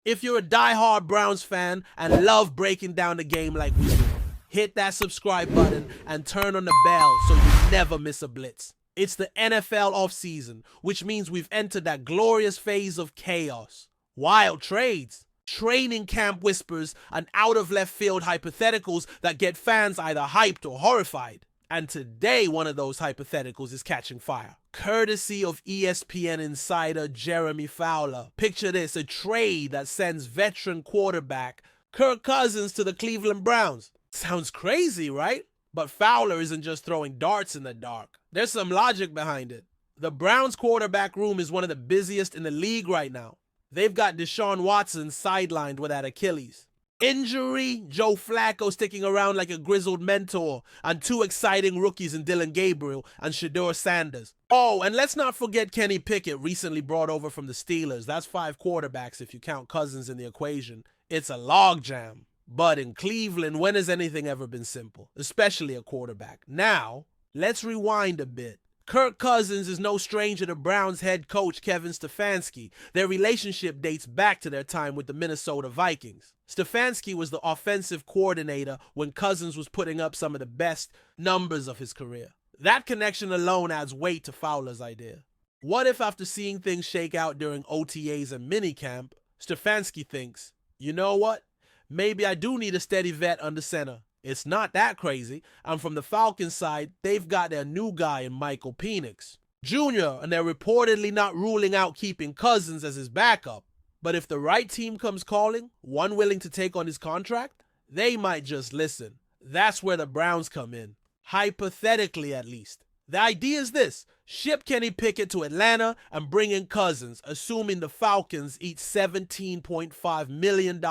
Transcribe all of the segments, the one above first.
If you're a die-hard Browns fan and love breaking down the game like we do, hit that subscribe button and turn on the bell so you never miss a blitz. It's the NFL offseason, which means we've entered that glorious phase of chaos. Wild trades, training camp whispers, and out-of-left-field hypotheticals that get fans either hyped or horrified. And today, one of those hypotheticals is catching fire. Courtesy of ESPN insider Jeremy Fowler. Picture this, a trade that sends veteran quarterback Kirk Cousins to the Cleveland Browns. Sounds crazy, right? But Fowler isn't just throwing darts in the dark. There's some logic behind it. The Browns quarterback room is one of the busiest in the league right now. They've got Deshaun Watson sidelined with that Achilles injury, Joe Flacco sticking around like a grizzled mentor, and two exciting rookies in Dylan Gabriel and Shedeur Sanders. Oh, and let's not forget Kenny Pickett, recently brought over from the Steelers. That's 5 quarterbacks if you count Cousins in the equation. It's a logjam. But in Cleveland, when has anything ever been simple? Especially a quarterback. Now, let's rewind a bit. Kirk Cousins is no stranger to Browns head coach Kevin Stefanski. Their relationship dates back to their time with the Minnesota Vikings. Stefanski was the offensive coordinator when Cousins was putting up some of the best numbers of his career. That connection alone adds weight to Fowler's idea. What if after seeing things shake out during OTAs and minicamp, Stefanski thinks, you know what? Maybe I do need a steady vet under center. It's not that crazy, and from the Falcons side, they've got their new guy in Michael Penix Jr., and they're reportedly not ruling out keeping Cousins as his backup. But if the right team comes calling, one willing to take on his contract, they might just listen. That's where the Browns come in. Hypothetically, at least. The idea is this: ship Kenny Pickett to Atlanta and bring in Cousins, assuming the Falcons eat $17.5 million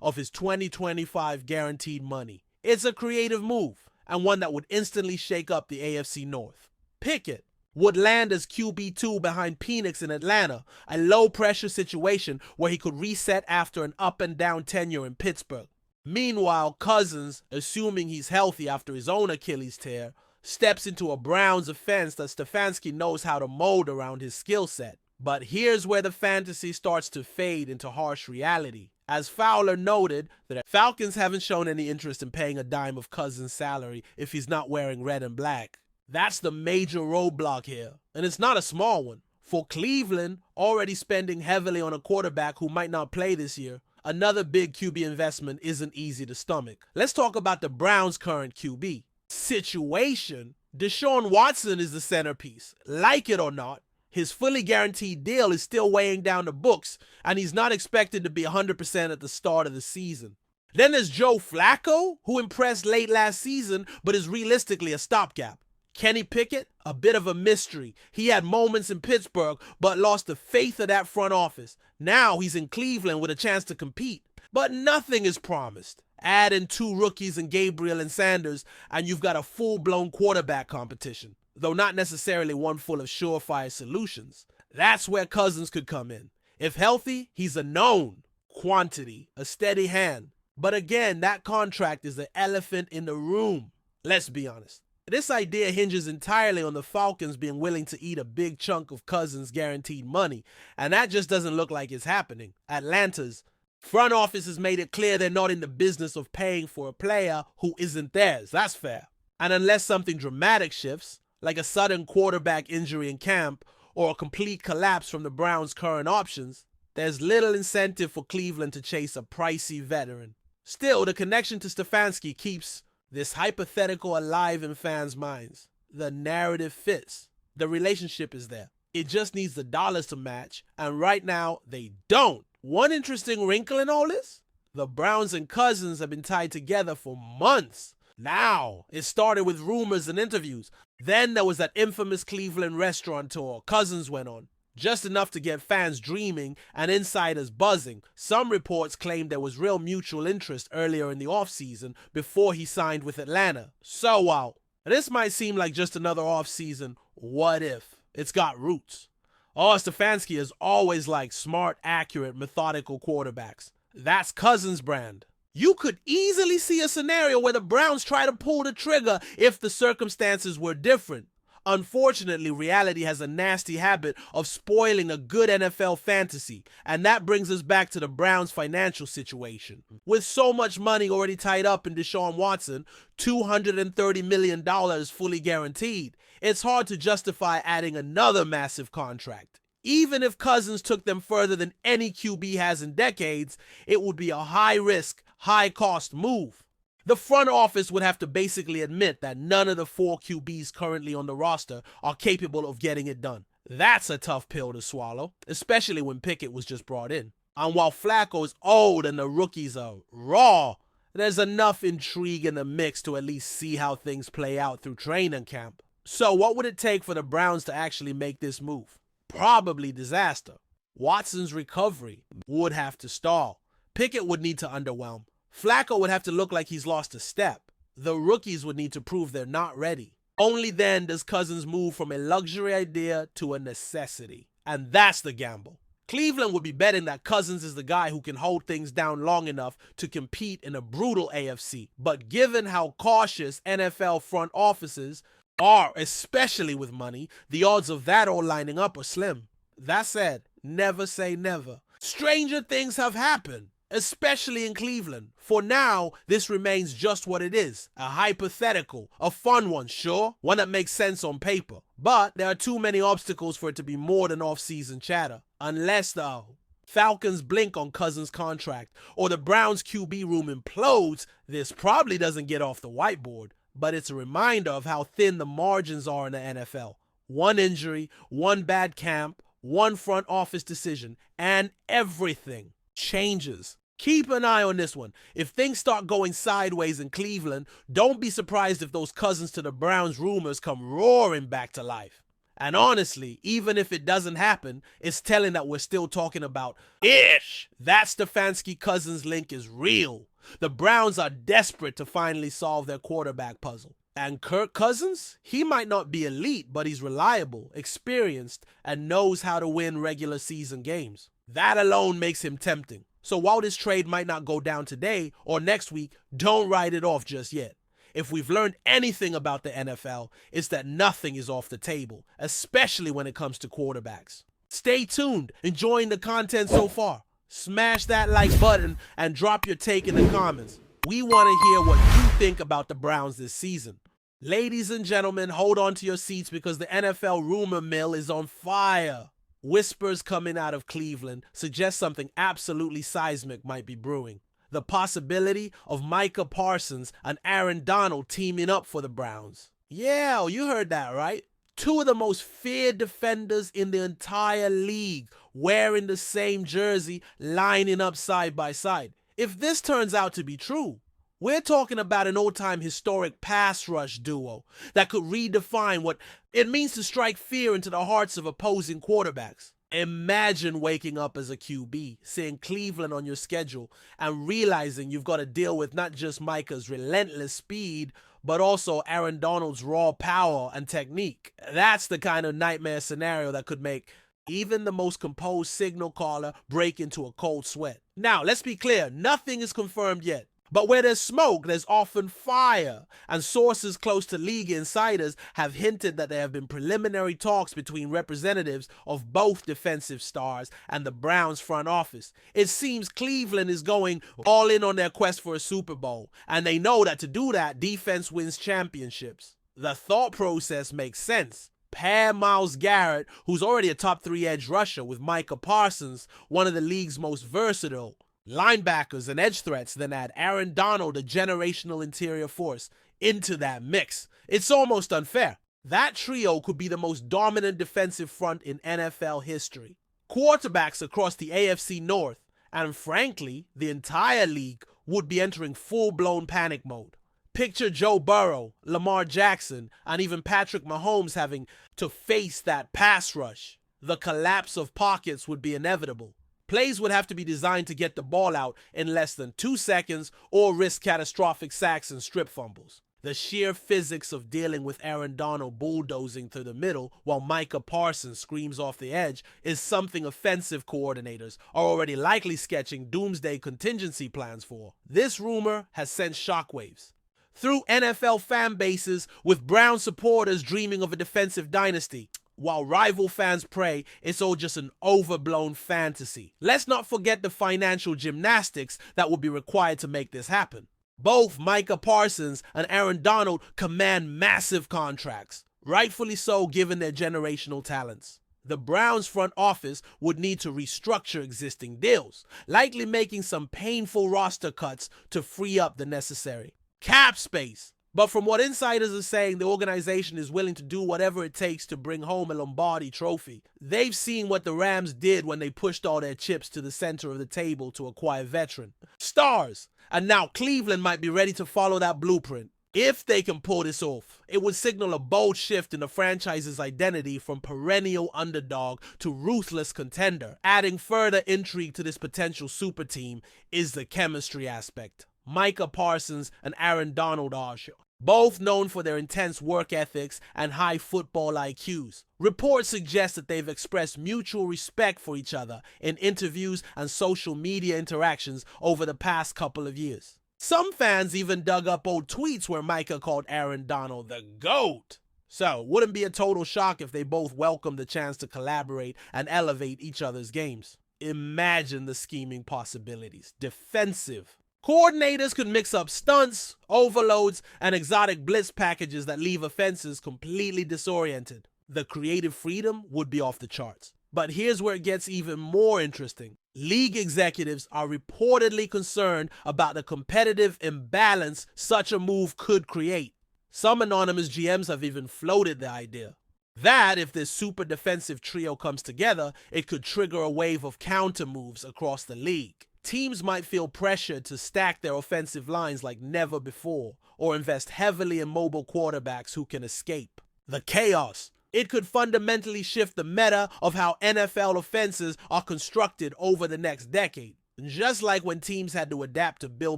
of his 2025 guaranteed money. It's a creative move, and one that would instantly shake up the AFC North. Pickett would land as QB2 behind Penix in Atlanta, a low-pressure situation where he could reset after an up-and-down tenure in Pittsburgh. Meanwhile, Cousins, assuming he's healthy after his own Achilles tear, steps into a Browns offense that Stefanski knows how to mold around his skill set. But here's where the fantasy starts to fade into harsh reality. As Fowler noted, the Falcons haven't shown any interest in paying a dime of Cousins' salary if he's not wearing red and black. That's the major roadblock here, and it's not a small one. For Cleveland, already spending heavily on a quarterback who might not play this year, another big QB investment isn't easy to stomach. Let's talk about the Browns' current QB situation. Deshaun Watson is the centerpiece. Like it or not, his fully guaranteed deal is still weighing down the books, and he's not expected to be 100% at the start of the season. Then there's Joe Flacco, who impressed late last season, but is realistically a stopgap. Kenny Pickett, a bit of a mystery. He had moments in Pittsburgh, but lost the faith of that front office. Now he's in Cleveland with a chance to compete. But nothing is promised. Add in 2 rookies in Gabriel and Sanders, and you've got a full-blown quarterback competition, though not necessarily one full of surefire solutions. That's where Cousins could come in. If healthy, he's a known quantity, a steady hand. But again, that contract is the elephant in the room. Let's be honest. This idea hinges entirely on the Falcons being willing to eat a big chunk of Cousins' guaranteed money, and that just doesn't look like it's happening. Atlanta's front office has made it clear they're not in the business of paying for a player who isn't theirs. That's fair. And unless something dramatic shifts, like a sudden quarterback injury in camp or a complete collapse from the Browns' current options, there's little incentive for Cleveland to chase a pricey veteran. Still, the connection to Stefanski keeps this hypothetical alive in fans' minds. The narrative fits. The relationship is there. It just needs the dollars to match, and right now, they don't. One interesting wrinkle in all this? The Browns and Cousins have been tied together for months. Now, it started with rumors and interviews. Then there was that infamous Cleveland restaurant tour Cousins went on. Just enough to get fans dreaming and insiders buzzing. Some reports claimed there was real mutual interest earlier in the offseason before he signed with Atlanta. So while this might seem like just another offseason, what if? It's got roots. Oh, Stefanski has always liked smart, accurate, methodical quarterbacks. That's Cousins' brand. You could easily see a scenario where the Browns try to pull the trigger if the circumstances were different. Unfortunately, reality has a nasty habit of spoiling a good NFL fantasy, and that brings us back to the Browns' financial situation. With so much money already tied up in Deshaun Watson, $230 million fully guaranteed, it's hard to justify adding another massive contract. Even if Cousins took them further than any QB has in decades, it would be a high-risk, high-cost move. The front office would have to basically admit that none of the 4 QBs currently on the roster are capable of getting it done. That's a tough pill to swallow, especially when Pickett was just brought in. And while Flacco's old and the rookies are raw, there's enough intrigue in the mix to at least see how things play out through training camp. So what would it take for the Browns to actually make this move? Probably disaster. Watson's recovery would have to stall. Pickett would need to underwhelm. Flacco would have to look like he's lost a step. The rookies would need to prove they're not ready. Only then does Cousins move from a luxury idea to a necessity. And that's the gamble. Cleveland would be betting that Cousins is the guy who can hold things down long enough to compete in a brutal AFC. But given how cautious NFL front offices are, especially with money, the odds of that all lining up are slim. That said, never say never. Stranger things have happened, especially in Cleveland. For now, this remains just what it is. A hypothetical, a fun one, sure, one that makes sense on paper. But there are too many obstacles for it to be more than off-season chatter. Unless the Falcons blink on Cousins' contract, or the Browns' QB room implodes, this probably doesn't get off the whiteboard. But it's a reminder of how thin the margins are in the NFL. One injury, one bad camp, one front office decision, and everything changes. Keep an eye on this one. If things start going sideways in Cleveland, don't be surprised if those Cousins to the Browns rumors come roaring back to life. And honestly, even if it doesn't happen, it's telling that we're still talking about ish. That Stefanski-Cousins link is real. The Browns are desperate to finally solve their quarterback puzzle. And Kirk Cousins? He might not be elite, but he's reliable, experienced, and knows how to win regular season games. That alone makes him tempting. So while this trade might not go down today or next week, don't write it off just yet. If we've learned anything about the NFL, it's that nothing is off the table, especially when it comes to quarterbacks. Stay tuned, enjoying the content so far. Smash that like button and drop your take in the comments. We want to hear what you think about the Browns this season. Ladies and gentlemen, hold on to your seats because the NFL rumor mill is on fire. Whispers coming out of Cleveland suggest something absolutely seismic might be brewing. The possibility of Micah Parsons and Aaron Donald teaming up for the Browns. Yeah, you heard that right. 2 of the most feared defenders in the entire league wearing the same jersey, lining up side by side. If this turns out to be true, we're talking about an all-time historic pass rush duo that could redefine what it means to strike fear into the hearts of opposing quarterbacks. Imagine waking up as a QB, seeing Cleveland on your schedule, and realizing you've got to deal with not just Micah's relentless speed, but also Aaron Donald's raw power and technique. That's the kind of nightmare scenario that could make even the most composed signal caller break into a cold sweat. Now, let's be clear, nothing is confirmed yet. But where there's smoke, there's often fire, and sources close to league insiders have hinted that there have been preliminary talks between representatives of both defensive stars and the Browns front office. It seems Cleveland is going all in on their quest for a Super Bowl, and they know that to do that, defense wins championships. The thought process makes sense. Pair Myles Garrett, who's already a top 3 edge rusher, with Micah Parsons, one of the league's most versatile linebackers and edge threats, then add Aaron Donald, a generational interior force, into that mix. It's almost unfair. That trio could be the most dominant defensive front in NFL history. Quarterbacks across the AFC North, and frankly, the entire league, would be entering full-blown panic mode. Picture Joe Burrow, Lamar Jackson, and even Patrick Mahomes having to face that pass rush. The collapse of pockets would be inevitable. Plays would have to be designed to get the ball out in less than 2 seconds or risk catastrophic sacks and strip fumbles. The sheer physics of dealing with Aaron Donald bulldozing through the middle while Micah Parsons screams off the edge is something offensive coordinators are already likely sketching doomsday contingency plans for. This rumor has sent shockwaves. through NFL fan bases with Brown supporters dreaming of a defensive dynasty. While rival fans pray it's all just an overblown fantasy. Let's not forget the financial gymnastics that would be required to make this happen. Both Micah Parsons and Aaron Donald command massive contracts, rightfully so given their generational talents. The Browns front office would need to restructure existing deals, likely making some painful roster cuts to free up the necessary cap space. But from what insiders are saying, the organization is willing to do whatever it takes to bring home a Lombardi trophy. They've seen what the Rams did when they pushed all their chips to the center of the table to acquire veteran stars. And now Cleveland might be ready to follow that blueprint. If they can pull this off, it would signal a bold shift in the franchise's identity from perennial underdog to ruthless contender. Adding further intrigue to this potential super team is the chemistry aspect. Micah Parsons and Aaron Donald are both known for their intense work ethics and high football IQs. Reports suggest that they've expressed mutual respect for each other in interviews and social media interactions over the past couple of years. Some fans even dug up old tweets where Micah called Aaron Donald the GOAT. So, wouldn't be a total shock if they both welcomed the chance to collaborate and elevate each other's games. Imagine the scheming possibilities. Defensive coordinators could mix up stunts, overloads, and exotic blitz packages that leave offenses completely disoriented. The creative freedom would be off the charts. But here's where it gets even more interesting. League executives are reportedly concerned about the competitive imbalance such a move could create. Some anonymous GMs have even floated the idea that if this super defensive trio comes together, it could trigger a wave of counter moves across the league. Teams might feel pressured to stack their offensive lines like never before, or invest heavily in mobile quarterbacks who can escape the chaos. It could fundamentally shift the meta of how NFL offenses are constructed over the next decade. Just like when teams had to adapt to Bill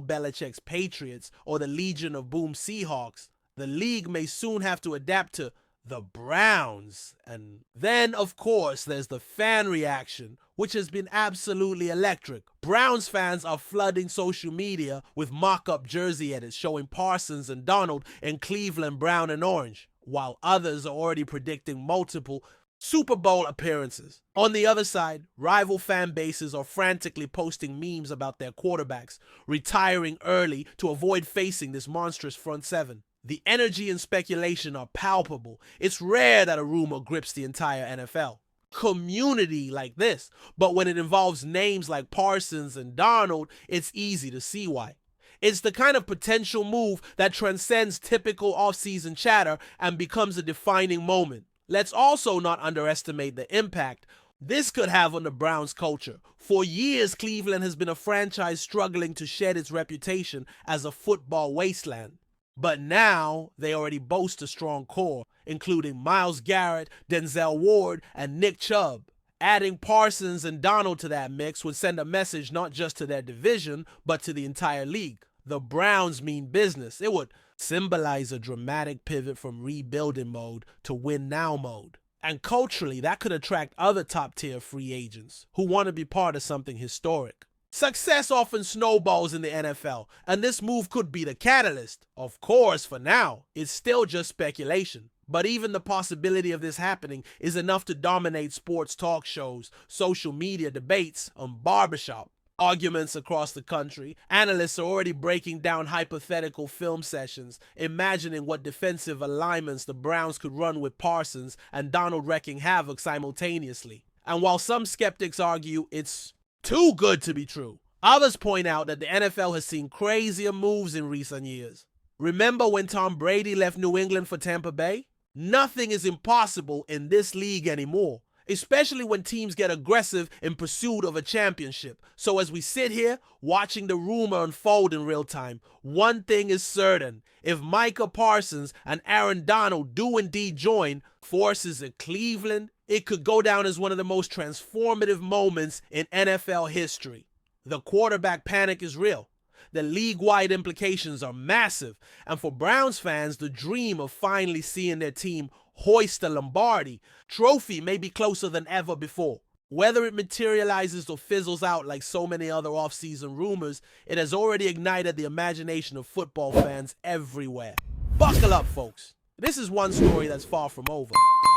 Belichick's Patriots or the Legion of Boom Seahawks, the league may soon have to adapt to the Browns. And then, of course, there's the fan reaction, which has been absolutely electric. Browns fans are flooding social media with mock-up jersey edits showing Parsons and Donald in Cleveland brown and orange, while others are already predicting multiple Super Bowl appearances. On the other side, rival fan bases are frantically posting memes about their quarterbacks retiring early to avoid facing this monstrous front seven. The energy and speculation are palpable. It's rare that a rumor grips the entire NFL community like this, but when it involves names like Parsons and Donald, it's easy to see why. It's the kind of potential move that transcends typical offseason chatter and becomes a defining moment. Let's also not underestimate the impact this could have on the Browns culture. For years, Cleveland has been a franchise struggling to shed its reputation as a football wasteland. But now, they already boast a strong core, including Myles Garrett, Denzel Ward, and Nick Chubb. Adding Parsons and Donald to that mix would send a message not just to their division, but to the entire league. The Browns mean business. It would symbolize a dramatic pivot from rebuilding mode to win now mode. And culturally, that could attract other top-tier free agents who want to be part of something historic. Success often snowballs in the NFL, and this move could be the catalyst. Of course, for now, it's still just speculation. But even the possibility of this happening is enough to dominate sports talk shows, social media debates, and barbershop arguments across the country. Analysts are already breaking down hypothetical film sessions, imagining what defensive alignments the Browns could run with Parsons and Donald wreaking havoc simultaneously. And while some skeptics argue it's too good to be true, others point out that the NFL has seen crazier moves in recent years. Remember when Tom Brady left New England for Tampa Bay? Nothing is impossible in this league anymore, especially when teams get aggressive in pursuit of a championship. So as we sit here watching the rumor unfold in real time, one thing is certain. If Micah Parsons and Aaron Donald do indeed join forces in Cleveland, it could go down as one of the most transformative moments in NFL history. The quarterback panic is real. The league-wide implications are massive. And for Browns fans, the dream of finally seeing their team hoist the Lombardi trophy may be closer than ever before. Whether it materializes or fizzles out like so many other offseason rumors, it has already ignited the imagination of football fans everywhere. Buckle up, folks. This is one story that's far from over.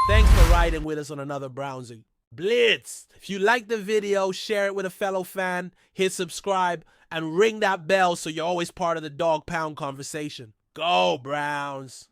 Thanks for riding with us on another Browns Blitz. If you like the video, share it with a fellow fan, hit subscribe, and ring that bell so you're always part of the Dawg Pound conversation. Go Browns!